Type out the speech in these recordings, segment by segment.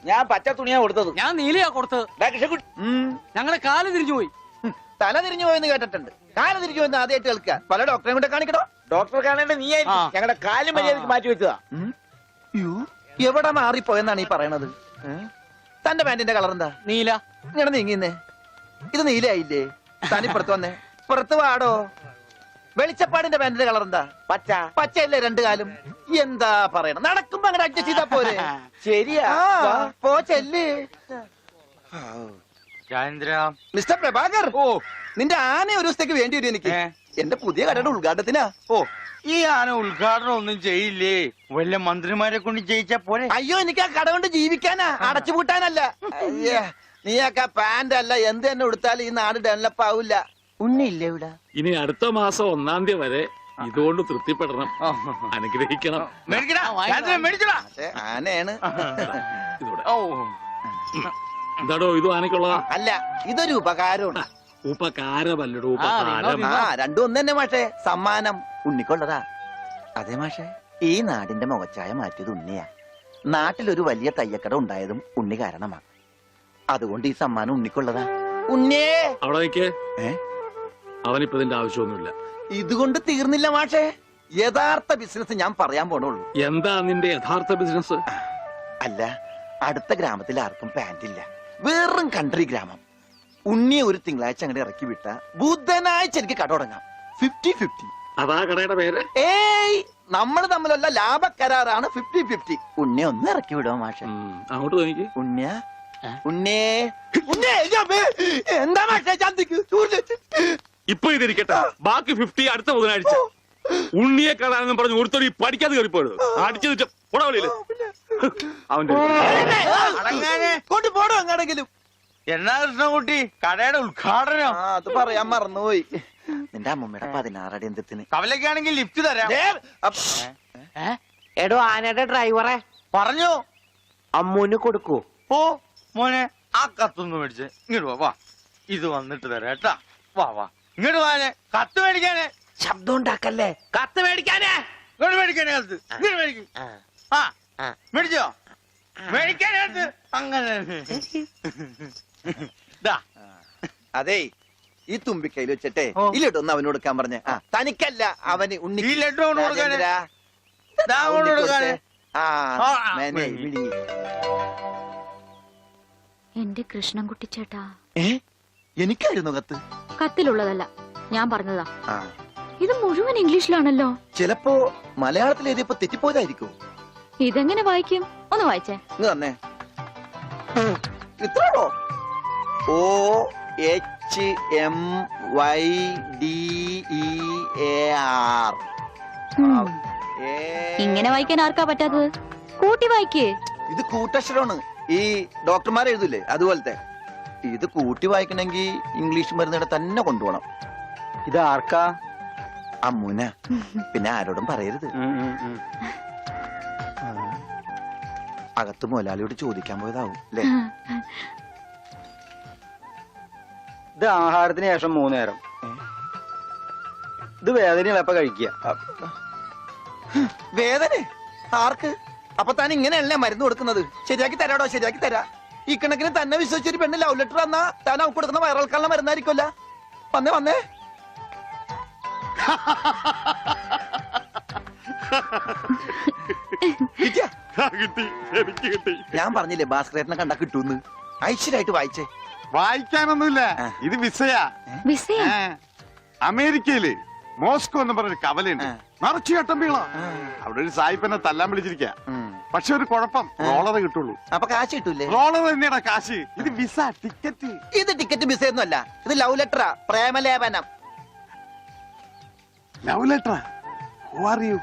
ഞാൻ പച്ച തുണിയാ കൊടുത്തത്. ഞാൻ നീലയാ കൊടുത്തത്. ഞങ്ങളെ കാല് തിരിഞ്ഞു പോയി. തല തിരിഞ്ഞു പോയെന്ന് കേട്ടിട്ടുണ്ട്. കാല് തിരിഞ്ഞു പോയെന്ന് ആദ്യമായിട്ട് കേൾക്കുക. പല ഡോക്ടറെ കൊണ്ട് കാണിക്കണോ? ഡോക്ടറെ കാണേണ്ട നീ ഞങ്ങളുടെ കാലും മര്യാദക്ക് മാറ്റി വെച്ചതാ. എവിടെ മാറിപ്പോയെന്നാണ് ഈ പറയണത്? തന്റെ പാന്റിന്റെ കളർ എന്താ? നീല. ഇങ്ങനെ നീങ്ങിന്നേ. ഇത് നീലയായില്ലേ? തനിപ്പുറത്ത് വന്നേ. പുറത്ത് വാടോ. വെളിച്ചപ്പാടിന്റെ പാന്റിന്റെ കളർ എന്താ? പച്ച. പച്ചയല്ലേ രണ്ടു കാലും? എന്താ പറയണം? നടക്കുമ്പോ അങ്ങനെ അഡ്ജസ്റ്റ് ചെയ്താ പോരെ? ശരിയാ. പോ ചെല്ല്. മിസ്റ്റർ പ്രഭാകർ, നിന്റെ ആന ഒരു ദിവസത്തേക്ക് വേണ്ടി വരും എനിക്ക്. എന്റെ പുതിയ കടയുടെ ഉദ്ഘാടനത്തിനാ. ഈ ആന ഉദ്ഘാടനം ഒന്നും ചെയ്യില്ലേ? വല്ല മന്ത്രിമാരെ കൊണ്ട് ചെയ്യിച്ചാ പോരെ? അയ്യോ, എനിക്ക് ആ കട കൊണ്ട് ജീവിക്കാനാ, അടച്ചുപൂട്ടാനല്ല. നീയൊക്കെ പാന്റ് അല്ല എന്ത് തന്നെ ഉടുത്താലും ഈ നാട് ഡെവലപ്പ് ആവില്ല. ഉണ്ണിയില്ലേ ഇവിടെ? ഇനി അടുത്ത മാസം 1-ാം തീയതി വരെ ഇതുകൊണ്ട് തൃപ്തിപ്പെടണം, അനുഗ്രഹിക്കണം. ആനയാണ്. എന്താടോ ഇത് ആനക്കുള്ളതാ? അല്ല, ഇതൊരു ഉപകാരമാണ്. ഉപകാരമല്ലടോ, ഉപകാരം. രണ്ടും ഒന്ന് തന്നെ മാഷേ. സമ്മാനം ഉണ്ണിക്കൊള്ളതാ. അതെ മാഷേ, ഈ നാടിന്റെ മുഖച്ചായ മാറ്റിയത് ഉണ്ണിയാ. നാട്ടിലൊരു വലിയ തയ്യക്കട ഉണ്ടായതും ഉണ്ണി കാരണമാ. അതുകൊണ്ട് ഈ സമ്മാനം ഉണ്ണിക്കൊള്ളതാ. ഉണ്ണിയേ അവിടെ നിൽക്കേ. അവനിപ്പോ ഇതിന്റെ ആവശ്യമൊന്നുമില്ല. ഇതുകൊണ്ട് തീർന്നില്ല മാഷേ. യഥാർത്ഥ ബിസിനസ് ഞാൻ പറയാൻ പോണുള്ളൂ. എന്താ നിന്റെ യഥാർത്ഥ ബിസിനസ്? അല്ല, അടുത്ത ഗ്രാമത്തിൽ ആർക്കും പാന്റില്ല. വെറും കൺട്രി ഗ്രാമം. ഉണ്ണിയെ ഒരു തിങ്കളാഴ്ച അങ്ങനെ ഇറക്കി വിട്ട ബുധനാഴ്ച എനിക്ക് കട തുടങ്ങാം. 50-50. അതാ കടയുടെ പേര്? ഏയ്, നമ്മൾ തമ്മിലുള്ള ലാഭക്കരാറാണ് 50-50. ഉണ്ണിയെ ഒന്ന് ഇറക്കി വിടുവോ മാഷെ? അങ്ങോട്ട് നോക്കി. ഉണ്ണിയ എന്താ മാഷെ ചന്തിക്ക്? ഇപ്പൊ ഇതിരിക്കട്ടെ, ബാക്കി 50 അടുത്ത ബുധനാഴ്ച. ഉണ്ണിയെ കാണാനെന്നും പറഞ്ഞു ഒരുത്തടി പഠിക്കാതെ കയറിപ്പോയത് അടിച്ചു അവന്റെ കൊണ്ടുപോടോ അങ്ങാടെങ്കിലും. എന്നാ കൃഷ്ണൻകുട്ടി കടയുടെ ഉദ്ഘാടനം? അത് പറയാൻ മറന്നുപോയി. നിന്റെ അമ്മൂമ്മയുടെ 16 അടി എന്തിന്? കവലക്കാണെങ്കിൽ ലിഫ്റ്റ് തരാം. എടോ ആനയുടെ ഡ്രൈവറെ പറഞ്ഞു അമ്മൂന് കൊടുക്കൂ. ഓ മോനെ, ആ കത്തൊന്ന് മേടിച്ച് ഇങ്ങോട്ട് വാ. ഇത് വന്നിട്ട് തരാം കേട്ടാ. വാ ഇങ്ങോട്ട് വാനെ. കത്ത് മേടിക്കാനേ. ശബ്ദം ഉണ്ടാക്കല്ലേ. കത്ത് മേടിക്കാനേ. ഇങ്ങോട്ട് മേടിക്കാനേ കത്ത്. ഇങ്ങോട്ട് മേടിക്കും. മേടിച്ചോ? മേടിക്കാനേ കത്ത്. അങ്ങനെ അതെ, ഈ തുമ്പിക്കൈയിൽ വെച്ചിട്ടേ ഈ ലഡു ഒന്ന് അവന് കൊടുക്കാൻ പറഞ്ഞേ. തനിക്കല്ല, അവന്. ഉണ്ണി ഈ ലഡു കൊടുക്കാനേ. എന്റെ കൃഷ്ണൻകുട്ടി ചേട്ടാ. എനിക്കായിരുന്നു കത്ത്. കത്തിലുള്ളതല്ല, ഞാൻ പറഞ്ഞതാ. ഇത് മുഴുവൻ ഇംഗ്ലീഷിലാണല്ലോ. ചിലപ്പോ മലയാളത്തിൽ എഴുതിയപ്പോ തെറ്റിപ്പോയതായിരിക്കും. ഇതെങ്ങനെ വായിക്കും? ഒന്ന് വായിച്ചേ. തന്നെ ഇത്രയോ? OHMYDEAR. ഇങ്ങനെ വായിക്കാൻ ആർക്കാ പറ്റാത്തത്? കൂട്ടി വായിക്കേ. ഇത് കൂട്ടക്ഷരമാണ്. ഈ ഡോക്ടർമാർ എഴുതൂലേ അതുപോലത്തെ. ഇത് കൂട്ടി വായിക്കണമെങ്കിൽ ഇംഗ്ലീഷ് മരുന്നിടെ തന്നെ കൊണ്ടുപോകണം. ഇത് ആർക്കാ? അമ്മൂന. പിന്നെ ആരോടും പറയരുത്. അകത്ത് മുതലാളിയോട് ചോദിക്കാൻ പോയതാവും അല്ലേ? ഇത് ആഹാരത്തിന് ശേഷം 3 നേരം. ഇത് വേദനയപ്പ കഴിക്കുക. വേദന ആർക്ക്? അപ്പൊ താൻ ഇങ്ങനെയല്ലേ മരുന്ന് കൊടുക്കുന്നത്? ശരിയാക്കി തരാടോ, ശരിയാക്കി തരാ. ഈ കണക്കിന് തന്നെ വിശ്വസിച്ചൊരു പെണ്ണ് ലവ് ലെറ്റർ തന്നാ താൻ അവർക്ക് കൊടുക്കുന്ന വയറിളക്കാനുള്ള മരുന്നായിരിക്കുമല്ല. വന്നേ ഞാൻ പറഞ്ഞില്ലേ ഭാസ്കരേട്ടനെ കണ്ടാ കിട്ടൂന്ന്. ഐശ്വര്യമായിട്ട് വായിച്ചേ. വായിക്കാനൊന്നുമില്ല, ഇത് വിസയാ. അമേരിക്കയില് മോസ്കോ എന്ന് പറഞ്ഞൊരു കവലയുണ്ട്, നിറച്ചു കട്ടമ്പികളാ. അവിടെ ഒരു സായിപ്പനെ തല്ലാൻ വിളിച്ചിരിക്ക. പക്ഷെ ഒരു കുഴപ്പം, റോളറ് കിട്ടുള്ളൂ. അപ്പൊ കാശ് കിട്ടൂലേ? റോളർ തന്നെയാടാ കാശ്. ഇത് വിസ, ടിക്കറ്റ്. ഇത് ടിക്കറ്റ് വിസ ഒന്നും അല്ല, ഇത് ലവ് ലെറ്ററാ, പ്രേമലേപനം. ലവ് ലെറ്ററാ? Who are you?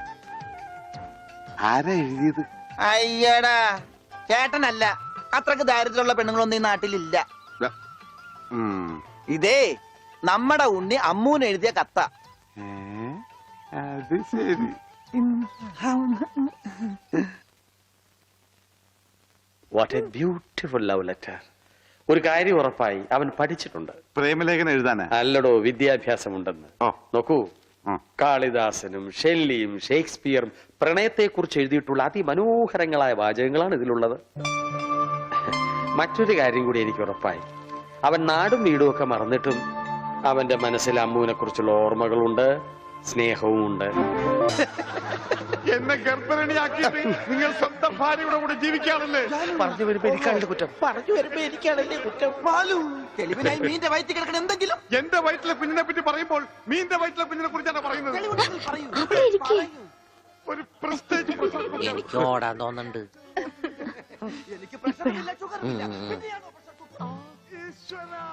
ആരാ എഴുതിയത്? അയ്യടാ, ചേട്ടനല്ല. അത്രക്ക് ദാരിദ്ര്യമുള്ള പെണ്ണുങ്ങളൊന്നും ഈ നാട്ടിലില്ല. ഇതേ നമ്മടെ ഉണ്ണി അമ്മൂന് എഴുതിയ കത്ത. അത് ശരി. What A beautiful love letter. ഒരു കാര്യം ഉറപ്പായി, അവൻ പഠിച്ചിട്ടുണ്ട്. പ്രേമലേഖനം എഴുതാനാ? അല്ലടോ, വിദ്യാഭ്യാസമുണ്ടെന്ന്. നോക്കൂ, കാളിദാസനും ഷെല്ലിയും ഷേക്സ്പിയറും പ്രണയത്തെക്കുറിച്ച് എഴുതിയിട്ടുള്ള അതിമനോഹരങ്ങളായ വാചകങ്ങളാണ് ഇതിലുള്ളത്. മറ്റൊരു കാര്യം കൂടി എനിക്ക് ഉറപ്പായി. അവൻ നാടും വീടും ഒക്കെ മറന്നിട്ടും അവന്റെ മനസ്സിൽ അമ്മുവിനെ കുറിച്ചുള്ള ഓർമ്മകളുണ്ട്, സ്നേഹവും ഉണ്ട്. എന്നെ ഗർഭിണിയാക്കിയിട്ട് നിങ്ങൾ സ്വന്തം ഭാര്യയുടെ കൂടെ ജീവിക്കാറില്ലേ? പറഞ്ഞു വരുമ്പോ എനിക്കാണ് കുറ്റം. പറഞ്ഞു വരുമ്പോ എനിക്കാണല്ലേ കുറ്റം. ബാലു, തെളിവിനായി മീന്റെ വയറ്റിൽ കിടക്കണ എന്തെങ്കിലും എന്റെ വയറ്റിലെ കുഞ്ഞിനെ പറ്റി പറയുമ്പോൾ മീന്റെ വയറ്റിലെ കുഞ്ഞിനെ കുറിച്ചാണ് പറയുന്നത്. തെളിവുണ്ടെങ്കിൽ പറയൂ. അവിടെ ഇരിക്കേ. ഒരു പ്രസ്റ്റേജ് എനിക്ക് ഓടാൻ തോന്നുന്നുണ്ട്. എനിക്ക് പ്രശ്നമില്ല, ഷുഗറില്ല. പിന്നെയാണോ പ്രശ്നം? ഈശ്വരാ,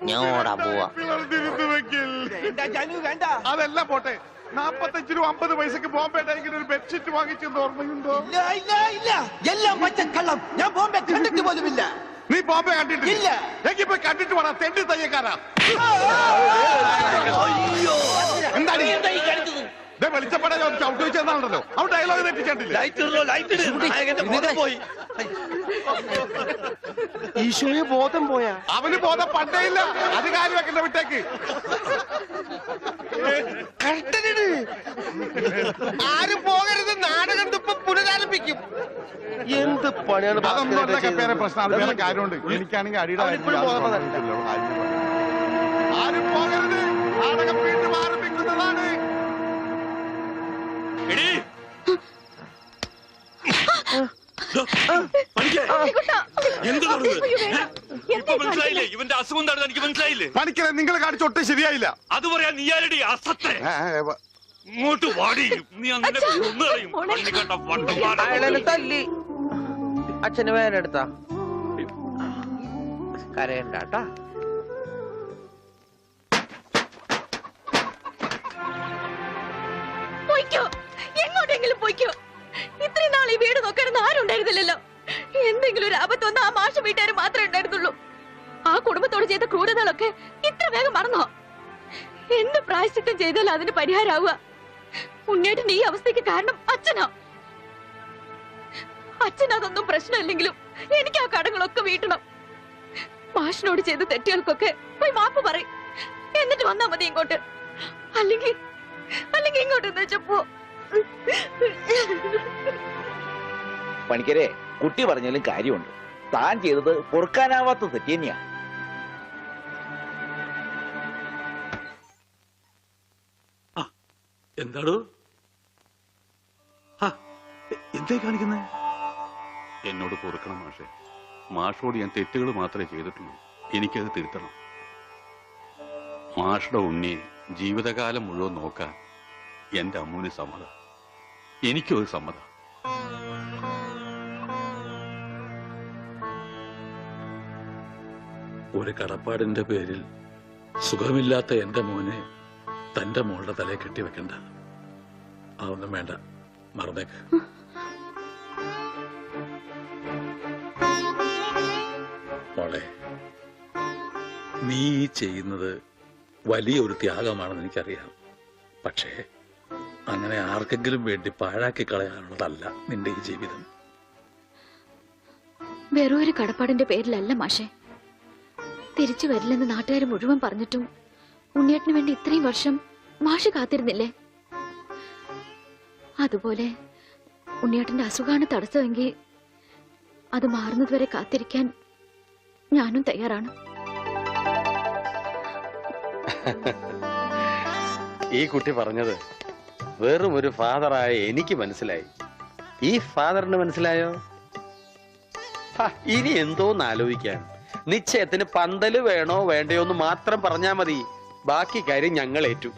ഞാൻ ഓടാൻ പോവാ. പിളർന്നിരുന്നു വെക്കിൽ. വേണ്ട ജാനു, വേണ്ട. അതെല്ലാം പോട്ടെ, 45 രൂപ 50 പൈസക്ക് ബോംബെ ഡൈങ്ങിന് ഒരു ബെഡ്ഷീറ്റ് വാങ്ങിച്ചെന്ന് ഓർമ്മയുണ്ടോ? ഇല്ല ഇല്ല ഇല്ല, എല്ലാം പച്ചക്കള്ളം. ഞാൻ ബോംബെ കണ്ടിട്ട് പോലുമില്ല. നീ ബോംബെ കണ്ടിട്ടില്ല? ഇല്ല. എങ്കിൽ പോയി കണ്ടിട്ട് വേണം, തെണ്ടി തയ്യക്കാരാ. എന്താണ് വെളിച്ചപ്പെടാൻ ചവിട്ട് വെച്ചെന്നാണല്ലോ അവൻ ഡയലോഗ് തെറ്റിച്ചിട്ടില്ല. ഈശോയെ ബോധം പോയാ? അവന് ബോധം പണ്ടേ ഇല്ല, അത് കാര്യം വെക്കണ്ട, വിട്ടേക്ക്. ആരും പോകരുത്, നാടകം ഇപ്പൊ പുനരാരംഭിക്കും. എന്ത് പണിയാണ് അതൊന്നും അല്ല കപ്പേരെ പ്രശ്നം, അത് വേറെ കാര്യമുണ്ട്. എനിക്കാണെങ്കിൽ അടിയുടെ ആരും പോകരുത്, നാടകം വീണ്ടും ആരംഭിക്കുന്നതാണ്. എടീ! പണിക്കേ, എന്ത് നടന്നത്? ഇപ്പൊ മനസ്സിലായില്ലേ ഇവന്റെ അസുഖം എന്താണെന്ന് എനിക്ക് മനസ്സിലായില്ലേ? പണിക്കരെ നിങ്ങൾ കാണിച്ചൊട്ടും ശരിയായില്ല. അത് പറയാൻ നീ ആരടി അസത്തെ? ഇങ്ങോട്ട് വാടി, നീ അങ്ങനെ കൊന്നു കളയും. കണ്ണി കണ്ട വട്ടന്മാരെ. അയാളെ തല്ലി. അച്ഛന് വേദന എടുത്താ കരയണ്ടാട്ടാ. പോയിക്കോ, എങ്ങോട്ടെങ്കിലും പോയിക്കോ. ഇത്രയും നാൾ ഈ വീട് നോക്കാനൊന്നും ആരും ഉണ്ടായിരുന്നില്ലല്ലോ. എന്തെങ്കിലും ഒരു ആപത്ത് വന്ന ആ മാഷ വീട്ടുകാർ മാത്രമേ ഉണ്ടായിരുന്നുള്ളൂ. ആ കുടുംബത്തോട് ചെയ്ത ക്രൂരതകളൊക്കെ ഇത്ര വേഗം മറന്നോ? എന്ത് പ്രായശ്ചിത്തം ചെയ്താലും അതിന് പരിഹാരമാവുക? ഉണ്ണേട്ടന്റെ ഈ അവസ്ഥയ്ക്ക് കാരണം അച്ഛനാ. അച്ഛനതൊന്നും പ്രശ്നമില്ലെങ്കിലും എനിക്ക് ആ കടങ്ങളൊക്കെ വീട്ടണം. മാഷിനോട് ചെയ്ത തെറ്റുകൾക്കൊക്കെ പോയി മാപ്പ് പറയും, എന്നിട്ട് വന്നാ മതി ഇങ്ങോട്ട്. അല്ലെങ്കിൽ ഇങ്ങോട്ട് വെച്ചപ്പോ പണിക്കരെ, കുട്ടി പറഞ്ഞാലും കാര്യമുണ്ട്. താൻ ചെയ്തത് പൊറുക്കാനാവാത്ത തെറ്റ് തന്നെയാ. എന്താടോ എന്തേ കാണിക്കുന്നേ? എന്നോട് പൊറുക്കണം മാഷെ. മാഷോട് ഞാൻ തെറ്റുകൾ മാത്രമേ ചെയ്തിട്ടുള്ളൂ. എനിക്കത് തിരുത്തണം. മാഷുടെ ഉണ്ണിയെ ജീവിതകാലം മുഴുവൻ നോക്കാൻ എന്റെ അമ്മൂന് സമ്മതം, എനിക്കൊരു സമ്മതം. ഒരു കടപ്പാടിന്റെ പേരിൽ സുഖമില്ലാത്ത എന്റെ മോനെ തന്റെ മോളുടെ തലയെ കെട്ടിവെക്കണ്ട. അതൊന്നും വേണ്ട, മറന്നേക്ക്. മോളെ, നീ ചെയ്യുന്നത് വലിയൊരു ത്യാഗമാണെന്ന് എനിക്കറിയാം. പക്ഷേ അങ്ങനെ ആർക്കെങ്കിലും വേണ്ടി പാഴാക്കി കളയാനുള്ളതല്ല നിന്റെ ഈ ജീവിതം. വെറും ഒരു കടപ്പാടിന്റെ പേരിലല്ല മാഷെ. തിരിച്ചു വരില്ലെന്ന് നാട്ടുകാർ മുഴുവൻ പറഞ്ഞിട്ടും ഉണ്ണിയേട്ടന് വേണ്ടി ഇത്രയും വർഷം മാഷ് കാത്തിരുന്നില്ലേ? അതുപോലെ ഉണ്ണിയേട്ടന്റെ അസുഖമാണ് തടസ്സമെങ്കിൽ അത് മാറുന്നതുവരെ കാത്തിരിക്കാൻ ഞാനും തയ്യാറാണ്. ഈ കുട്ടി പറഞ്ഞത് വെറും ഒരു ഫാദറായ എനിക്ക് മനസ്സിലായി. ഈ ഫാദറിന് മനസ്സിലായോ? ഇനി എന്തോന്ന് ആലോചിക്കാൻ. നിശ്ചയത്തിന് പന്തല് വേണോ വേണ്ടയോ എന്ന് മാത്രം പറഞ്ഞാ മതി. ബാക്കി കാര്യം ഞങ്ങൾ ഏറ്റു.